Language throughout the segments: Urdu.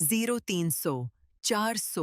0300 400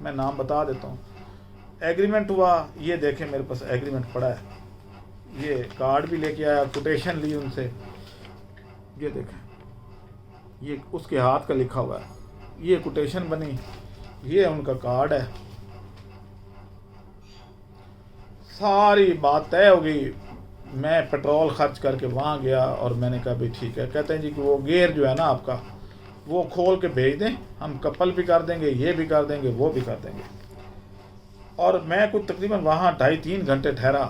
میں نام بتا دیتا ہوں. ایگریمنٹ ہوا, یہ دیکھیں میرے پاس ایگریمنٹ پڑا ہے, یہ کارڈ بھی لے کے آیا, کوٹیشن لی ان سے, یہ دیکھیں یہ اس کے ہاتھ کا لکھا ہوا ہے, یہ کوٹیشن بنی, یہ ان کا کارڈ ہے. ساری بات طے ہو گئی. میں پیٹرول خرچ کر کے وہاں گیا اور میں نے کہا بھی ٹھیک ہے. کہتے ہیں جی کہ وہ گیئر جو ہے نا آپ کا وہ کھول کے بھیج دیں, ہم کپل بھی کر دیں گے, یہ بھی کر دیں گے, وہ بھی کر دیں گے. اور میں کچھ تقریباً وہاں 2.5-3 گھنٹے ٹھہرا,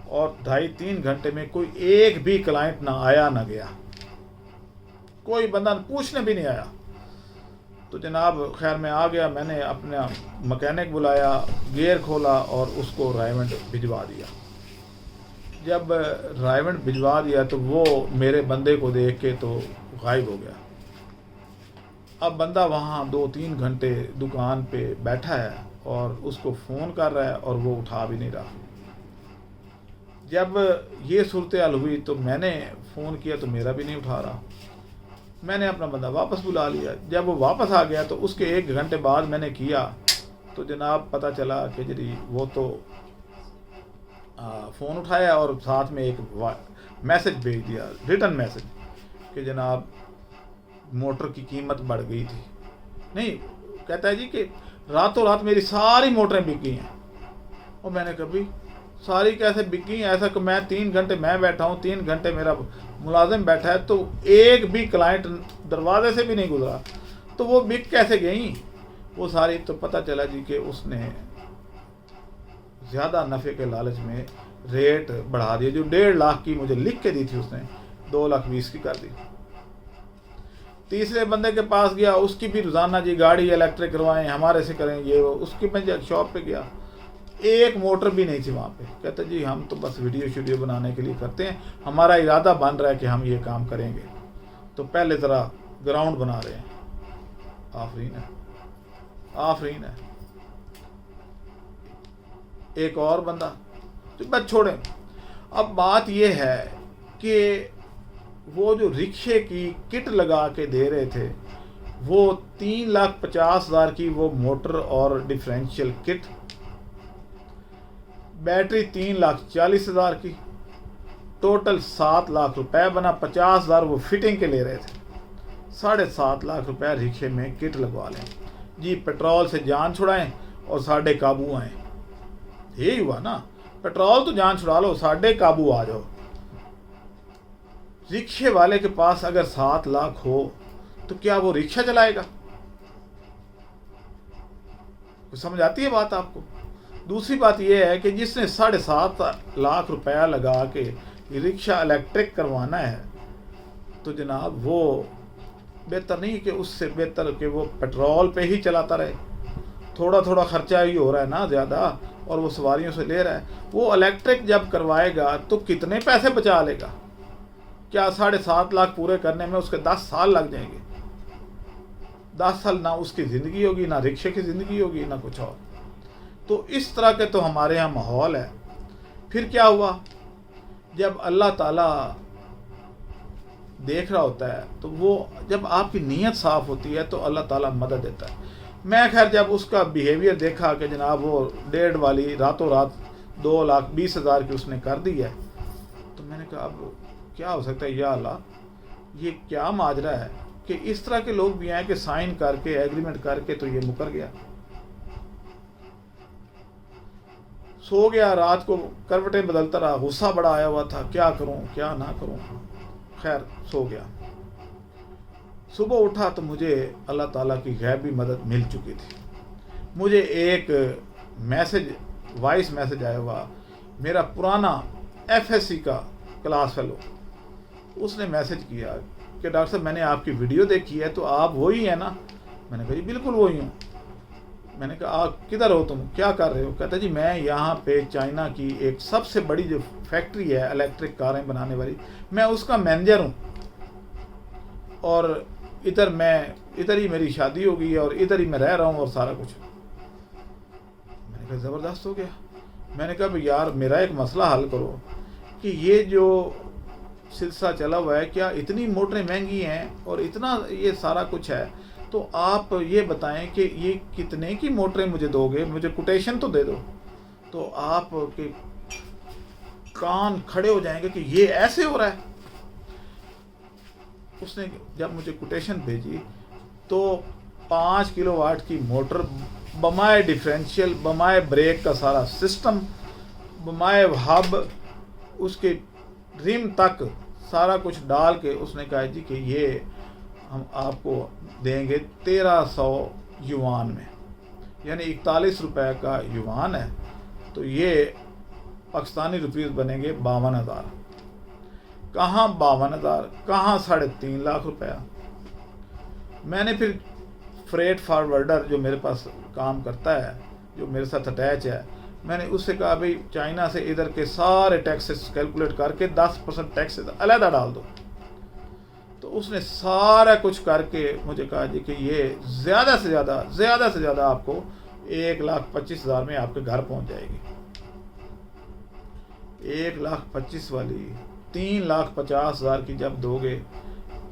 اور 2.5-3 گھنٹے میں کوئی ایک بھی کلائنٹ نہ آیا نہ گیا, کوئی بندہ پوچھنے بھی نہیں آیا. تو جناب خیر میں آ گیا, میں نے اپنا مکینک بلایا, گیئر کھولا اور اس کو رائمنڈ بھجوا دیا. جب رائمنڈ بھجوا دیا تو وہ میرے بندے کو دیکھ کے تو غائب ہو گیا. اب بندہ وہاں 2-3 گھنٹے دکان پہ بیٹھا ہے اور اس کو فون کر رہا ہے اور وہ اٹھا بھی نہیں رہا. جب یہ صورتحال ہوئی تو میں نے فون کیا تو میرا بھی نہیں اٹھا رہا. میں نے اپنا بندہ واپس بلا لیا. جب وہ واپس آ گیا تو اس کے 1 گھنٹے بعد میں نے کیا تو جناب پتہ چلا کہ جی وہ تو فون اٹھایا اور ساتھ میں ایک میسج بھیج دیا, ریٹن میسج, کہ جناب موٹر کی قیمت بڑھ گئی تھی. نہیں, کہتا ہے جی کہ راتوں رات میری ساری موٹریں بک گئی ہیں. اور میں نے کبھی ساری کیسے بک گئی, ایسا کہ میں 3 گھنٹے میں بیٹھا ہوں, 3 گھنٹے میرا ملازم بیٹھا ہے, تو ایک بھی کلائنٹ دروازے سے بھی نہیں گزرا, تو وہ بک کیسے گئیں وہ ساری. تو پتہ چلا جی کہ اس نے زیادہ نفع کے لالچ میں ریٹ بڑھا دیا. جو 1.5 لاکھ کی مجھے لکھ کے دی تھی اس نے 2,20,000 کی کر دی. تیسرے بندے کے پاس گیا, اس کی بھی روزانہ جی گاڑی الیکٹرک کروائیں, ہمارے سے کریں, یہ وہ. اس کی میں شاپ پہ گیا, ایک موٹر بھی نہیں تھی وہاں پہ. کہتا جی ہم تو بس ویڈیو بنانے کے لیے کرتے ہیں, ہمارا ارادہ بن رہا ہے کہ ہم یہ کام کریں گے, تو پہلے ذرا گراؤنڈ بنا رہے ہیں. آفرین ہے, آفرین ہے. ایک اور بندہ, تو بس چھوڑیں. اب بات یہ ہے کہ وہ جو رکشے کی کٹ لگا کے دے رہے تھے وہ 3,50,000 کی وہ موٹر اور ڈیفرینشیل کٹ, بیٹری 3,40,000 کی, ٹوٹل 7 لاکھ روپے بنا. 50,000 وہ فٹنگ کے لے رہے تھے. 7.5 لاکھ روپے رکشے میں کٹ لگوا لیں جی, پیٹرول سے جان چھڑائیں اور 7.5 قابو آئیں. یہی ہوا نا, پیٹرول تو جان چھڑا لو, 7.5 قابو آ جاؤ. رکشے والے کے پاس اگر 7 لاکھ ہو تو کیا وہ رکشہ چلائے گا؟ سمجھ آتی ہے بات آپ کو؟ دوسری بات یہ ہے کہ جس نے 7.5 لاکھ روپیہ لگا کے رکشہ الیکٹرک کروانا ہے تو جناب وہ بہتر نہیں کہ اس سے بہتر کہ وہ پیٹرول پہ ہی چلاتا رہے. تھوڑا تھوڑا خرچہ ہی ہو رہا ہے نا زیادہ, اور وہ سواریوں سے لے رہا ہے. وہ الیکٹرک جب کروائے گا تو کتنے پیسے بچا لے گا؟ کیا 7.5 لاکھ پورے کرنے میں اس کے 10 سال لگ جائیں گے؟ 10 سال نہ اس کی زندگی ہوگی, نہ رکشے کی زندگی ہوگی, نہ کچھ اور. تو اس طرح کے تو ہمارے ہاں ماحول ہے. پھر کیا ہوا, جب اللہ تعالیٰ دیکھ رہا ہوتا ہے تو وہ جب آپ کی نیت صاف ہوتی ہے تو اللہ تعالیٰ مدد دیتا ہے. میں خیر جب اس کا بیہیویئر دیکھا کہ جناب وہ 1.5 والی راتوں رات 2,20,000 کی اس نے کر دی ہے, تو میں نے کہا اب کیا ہو سکتا ہے, یا اللہ یہ کیا ماجرا ہے کہ اس طرح کے لوگ بھی ہیں کہ سائن کر کے ایگریمنٹ کر کے تو یہ مکر گیا. سو گیا, رات کو کروٹیں بدلتا رہا, غصہ بڑا آیا ہوا تھا, کیا کروں کیا نہ کروں. خیر سو گیا. صبح اٹھا تو مجھے اللہ تعالیٰ کی غیبی مدد مل چکی تھی. مجھے ایک میسج, وائس میسج آیا ہوا, میرا پرانا FSC کا کلاس فیلو, اس نے میسج کیا کہ ڈاکٹر صاحب میں نے آپ کی ویڈیو دیکھی ہے, تو آپ وہی ہیں نا؟ میں نے کہا جی بالکل وہی ہوں. میں نے کہا آپ کدھر ہو, تم کیا کر رہے ہو؟ کہتا جی میں یہاں پہ چائنا کی ایک سب سے بڑی جو فیکٹری ہے الیکٹرک کاریں بنانے والی, میں اس کا مینیجر ہوں, اور ادھر ہی میری شادی ہو گئی ہے اور ادھر ہی میں رہ رہا ہوں اور سارا کچھ. میں نے کہا زبردست ہو گیا. میں نے کہا بھئی یار میرا ایک مسئلہ حل کرو کہ یہ جو سلسلہ چلا ہوا ہے, کیا اتنی موٹریں مہنگی ہیں اور اتنا یہ سارا کچھ ہے, تو آپ یہ بتائیں کہ یہ کتنے کی موٹریں مجھے دو گے، مجھے کوٹیشن تو دے دو. تو آپ کے کان کھڑے ہو جائیں گے کہ یہ ایسے ہو رہا ہے. اس نے جب مجھے کوٹیشن بھیجی تو 5 کلو واٹ کی موٹر بمائے ڈیفرینشیل، بمائے بریک کا سارا سسٹم، بمائے ہب، اس کے رم تک سارا کچھ ڈال کے اس نے کہا جی کہ یہ ہم آپ کو دیں گے 1300 یوان میں، یعنی 41 روپے کا یوان ہے. تو یہ پاکستانی روپیز بنیں گے 52,000. کہاں 52,000، کہاں 3.5 لاکھ روپیہ. میں نے پھر فریٹ فارورڈر جو میرے پاس کام کرتا ہے، جو میرے ساتھ اٹیچ ہے، میں نے اس سے کہا بھئی چائنا سے ادھر کے سارے ٹیکسز کیلکولیٹ کر کے 10% ٹیکسز علیحدہ ڈال دو. تو اس نے سارا کچھ کر کے مجھے کہا جی کہ یہ زیادہ سے زیادہ آپ کو 1,25,000 میں آپ کے گھر پہنچ جائے گی. 1,25,000 والی 3,50,000 کی جب دو گے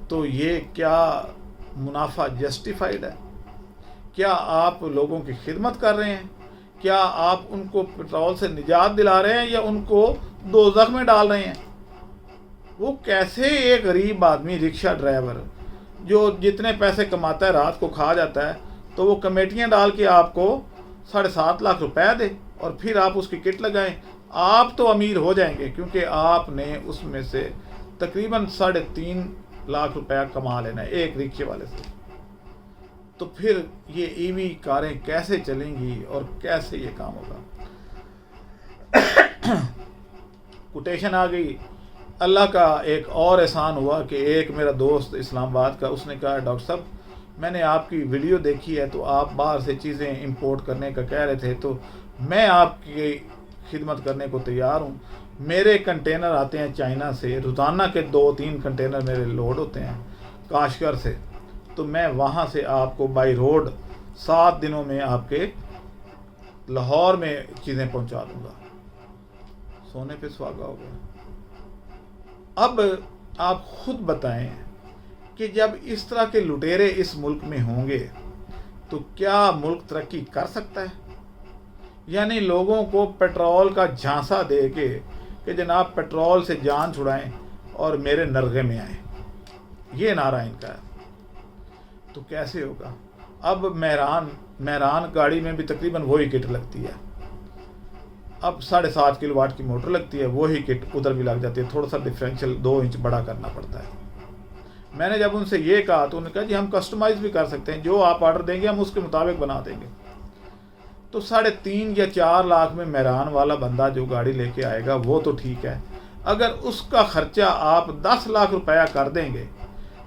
تو یہ کیا منافع جسٹیفائڈ ہے؟ کیا آپ لوگوں کی خدمت کر رہے ہیں؟ کیا آپ ان کو پیٹرول سے نجات دلا رہے ہیں یا ان کو دوزخ میں ڈال رہے ہیں؟ وہ کیسے ایک غریب آدمی رکشہ ڈرائیور جو جتنے پیسے کماتا ہے رات کو کھا جاتا ہے، تو وہ کمیٹیاں ڈال کے آپ کو 7.5 لاکھ روپے دے اور پھر آپ اس کی کٹ لگائیں. آپ تو امیر ہو جائیں گے کیونکہ آپ نے اس میں سے تقریباً 3.5 لاکھ روپیہ کما لینا ہے ایک رکشے والے سے. تو پھر یہ ای وی کاریں کیسے چلیں گی اور کیسے یہ کام ہوگا؟ کوٹیشن آ گئی. اللہ کا ایک اور احسان ہوا کہ ایک میرا دوست اسلام آباد کا، اس نے کہا ڈاکٹر صاحب میں نے آپ کی ویڈیو دیکھی ہے تو آپ باہر سے چیزیں امپورٹ کرنے کا کہہ رہے تھے، تو میں آپ کی خدمت کرنے کو تیار ہوں. میرے کنٹینر آتے ہیں چائنا سے، روزانہ کے 2-3 کنٹینر میرے لوڈ ہوتے ہیں کاشغر سے. تو میں وہاں سے آپ کو بائی روڈ 7 دنوں میں آپ کے لاہور میں چیزیں پہنچا دوں گا. سونے پہ سہاگا ہو گیا. اب آپ خود بتائیں کہ جب اس طرح کے لٹیرے اس ملک میں ہوں گے تو کیا ملک ترقی کر سکتا ہے؟ یعنی لوگوں کو پیٹرول کا جھانسا دے کے کہ جناب پیٹرول سے جان چھڑائیں اور میرے نرغے میں آئیں، یہ نعرہ ان کا ہے. تو کیسے ہوگا؟ اب مہران گاڑی میں بھی تقریباً وہی کٹ لگتی ہے. اب 7.5 کلو واٹ کی موٹر لگتی ہے، وہی کٹ ادھر بھی لگ جاتی ہے، تھوڑا سا ڈیفرینشیل 2 انچ بڑا کرنا پڑتا ہے. میں نے جب ان سے یہ کہا تو انہوں نے کہا جی ہم کسٹمائز بھی کر سکتے ہیں، جو آپ آرڈر دیں گے ہم اس کے مطابق بنا دیں گے. تو 3.5 یا 4 لاکھ میں مہران والا بندہ جو گاڑی لے کے آئے گا وہ تو ٹھیک ہے. اگر اس کا خرچہ آپ 10 لاکھ روپیہ کر دیں گے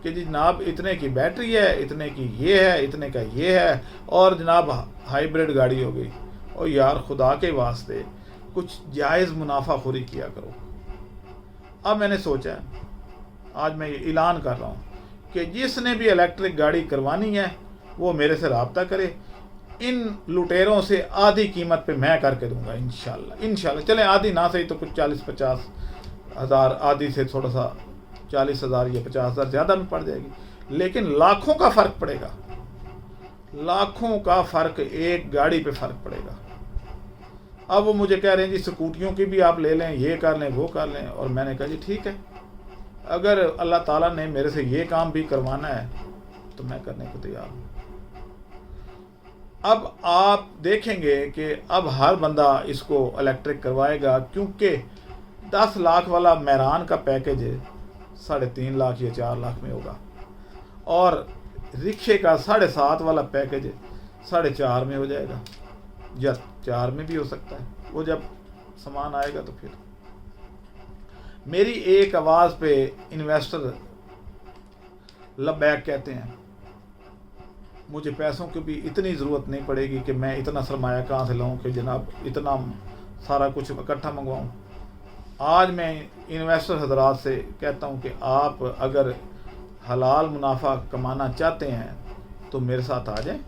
کہ جی جناب اتنے کی بیٹری ہے، اتنے کی یہ ہے، اتنے کا یہ ہے، اور جناب ہائیبرڈ گاڑی ہو گئی، اور یار خدا کے واسطے کچھ جائز منافع خوری کیا کرو. اب میں نے سوچا، آج میں یہ اعلان کر رہا ہوں کہ جس نے بھی الیکٹرک گاڑی کروانی ہے وہ میرے سے رابطہ کرے. ان لٹیروں سے آدھی قیمت پہ میں کر کے دوں گا انشاءاللہ. چلیں آدھی نہ صحیح تو کچھ 40-50 ہزار، آدھی سے تھوڑا سا 40,000 یا 50,000 زیادہ میں پڑ جائے گی، لیکن لاکھوں کا فرق پڑے گا. لاکھوں کا فرق ایک گاڑی پہ فرق پڑے گا. اب وہ مجھے کہہ رہے ہیں جی سکوٹیوں کی بھی آپ لے لیں، یہ کر لیں وہ کر لیں، اور میں نے کہا جی ٹھیک ہے، اگر اللہ تعالیٰ نے میرے سے یہ کام بھی کروانا ہے تو میں کرنے کو تیار ہوں. اب آپ دیکھیں گے کہ اب ہر بندہ اس کو الیکٹرک کروائے گا، کیونکہ 10 لاکھ والا مہران کا پیکج 3.5 لاکھ یا 4 لاکھ میں ہوگا، اور رکشے کا 7.5 والا پیکج 4.5 میں ہو جائے گا، یا 4 میں بھی ہو سکتا ہے. وہ جب سامان آئے گا تو پھر میری ایک آواز پہ انویسٹر لبیک کہتے ہیں. مجھے پیسوں کی بھی اتنی ضرورت نہیں پڑے گی کہ میں اتنا سرمایہ کہاں سے لاؤں کہ جناب اتنا سارا کچھ اکٹھا منگواؤں. آج میں انویسٹر حضرات سے کہتا ہوں کہ آپ اگر حلال منافع کمانا چاہتے ہیں تو میرے ساتھ آ جائیں،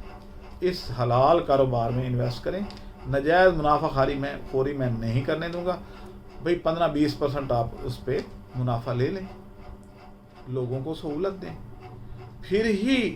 اس حلال کاروبار میں انویسٹ کریں. نجائز منافع خوری میں نہیں کرنے دوں گا. بھئی 15-20% آپ اس پہ منافع لے لیں، لوگوں کو سہولت دیں، پھر ہی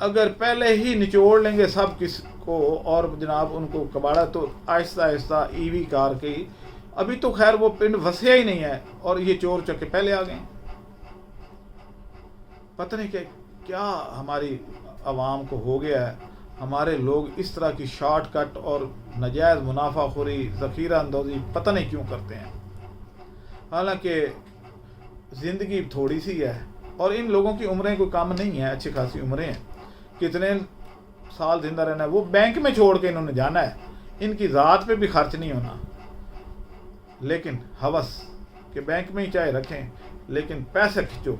اگر پہلے ہی نچوڑ لیں گے سب کس کو اور جناب ان کو کباڑا, تو آہستہ آہستہ ای وی کار کی, ابھی تو خیر وہ پنڈ وسیا ہی نہیں ہے اور یہ چور چکے پہلے آ گئے. پتہ نہیں کہ کیا ہماری عوام کو ہو گیا ہے. ہمارے لوگ اس طرح کی شارٹ کٹ اور ناجائز منافع خوری, ذخیرہ اندوزی پتہ نہیں کیوں کرتے ہیں. حالانکہ زندگی تھوڑی سی ہے اور ان لوگوں کی عمریں کوئی کم نہیں ہیں, اچھی خاصی عمریں ہیں. کتنے سال زندہ رہنا ہے, وہ بینک میں چھوڑ کے انہوں نے جانا ہے, ان کی ذات پہ بھی خرچ نہیں ہونا. لیکن ہوس کہ بینک میں ہی چاہے رکھیں, لیکن پیسہ کھچو,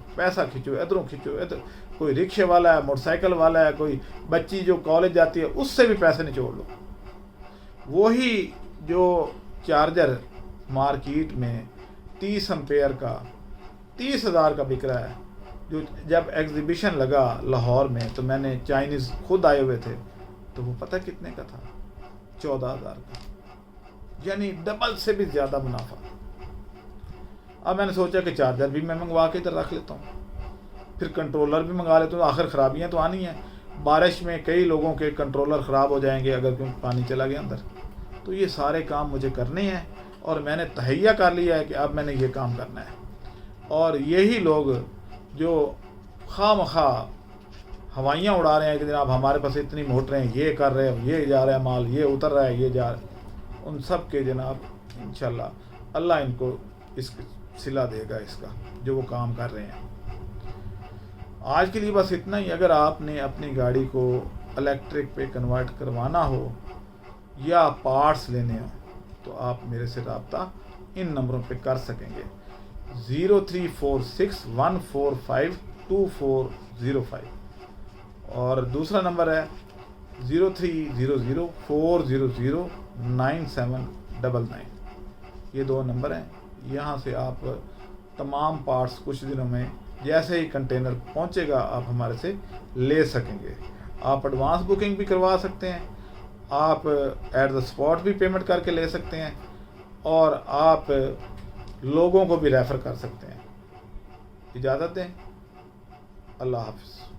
ادھروں کھچو ادھر. کوئی رکشے والا ہے, موٹر سائیکل والا ہے, کوئی بچی جو کالج جاتی ہے اس سے بھی پیسے نچوڑ لو. وہی جو چارجر مارکیٹ میں 30 امپیئر کا 30,000 کا بک رہا ہے, جو جب ایگزیبیشن لگا لاہور میں تو میں نے چائنیز خود آئے ہوئے تھے, تو وہ پتہ کتنے کا تھا, 14,000 کا, یعنی ڈبل سے بھی زیادہ منافع. اب میں نے سوچا کہ چارجر بھی میں منگوا کے ادھر رکھ لیتا ہوں, پھر کنٹرولر بھی منگا لیتا ہوں. آخر خرابیاں تو آنی ہیں, بارش میں کئی لوگوں کے کنٹرولر خراب ہو جائیں گے اگر کیوں پانی چلا گیا اندر. تو یہ سارے کام مجھے کرنے ہیں اور میں نے تہیہ کر لیا ہے کہ اب میں نے یہ کام کرنا ہے. اور یہی لوگ جو خواہ مخواہ ہوائیاں اڑا رہے ہیں کہ جناب ہمارے پاس اتنی موٹریں ہیں, یہ کر رہے ہیں, یہ جا رہا ہے مال, یہ اتر رہا ہے, یہ جا رہا ہے, ان سب کے جناب انشاءاللہ اللہ ان کو اس صلہ دے گا اس کا جو وہ کام کر رہے ہیں. آج کے لیے بس اتنا ہی. اگر آپ نے اپنی گاڑی کو الیکٹرک پہ کنورٹ کروانا ہو یا پارٹس لینے ہوں تو آپ میرے سے رابطہ ان نمبروں پہ کر سکیں گے. 0346145240 اور دوسرا نمبر ہے 0300400999. یہ دو نمبر ہیں. یہاں سے آپ تمام پارٹس کچھ دنوں میں جیسے ہی کنٹینر پہنچے گا آپ ہمارے سے لے سکیں گے. آپ ایڈوانس بکنگ بھی کروا سکتے ہیں, آپ ایٹ دا اسپاٹ بھی پیمنٹ کر کے لے سکتے ہیں, اور آپ لوگوں کو بھی ریفر کر سکتے ہیں. اجازت دیں, اللہ حافظ.